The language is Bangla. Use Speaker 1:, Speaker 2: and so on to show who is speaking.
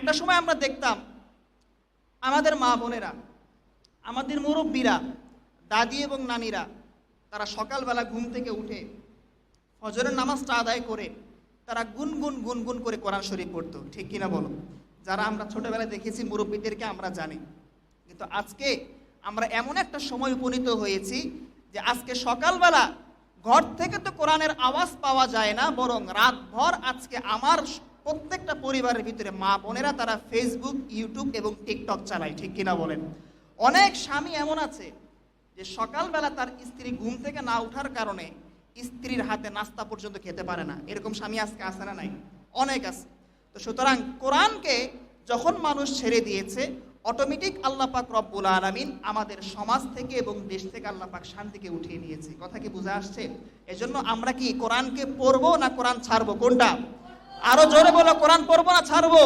Speaker 1: একটা সময় আমরা দেখতাম আমাদের মা বোনেরা, আমাদের মুরব্বীরা, দাদি এবং নানিরা, তারা সকালবেলা ঘুম থেকে উঠে ফজরের নামাজটা আদায় করে তারা গুনগুন গুনগুন করে কোরআন শরীফ পড়তো, ঠিক কিনা বলো? যারা আমরা ছোটবেলায় দেখেছি মুরব্বীদেরকে আমরা জানি। কিন্তু আজকে আমরা এমন একটা সময় উপনীত হয়েছি যে আজকে সকালবেলা ঘর থেকে তো কোরআনের আওয়াজ পাওয়া যায় না, বরং রাতভর আজকে আমার প্রত্যেকটা পরিবারের ভিতরে মা বোনেরা তারা ফেসবুক, ইউটিউব এবং টিকটক চালায়, ঠিক কিনা বলেন? অনেক স্বামী এমন আছে যে সকালবেলা তার স্ত্রী ঘুম থেকে না ওঠার কারণে স্ত্রীর হাতে নাস্তা পর্যন্ত খেতে পারে না। এরকম স্বামী আজকে আছে না নাই? অনেক আছে। তো সুতরাং কোরআনকে যখন মানুষ ছেড়ে দিয়েছে, অটোমেটিক আল্লাহ পাক রব্বুল আলামিন আমাদের সমাজ থেকে এবং দেশ থেকে আল্লাহ পাক শান্তিকে উঠিয়ে নিয়েছে। কথা কি বোঝা আসছে? এজন্য আমরা কি কোরআনকে পড়বো না কোরআন ছাড়বো? কোনটা? আরো জোরে বলো, কোরআন পড়বো না ছাড়বো?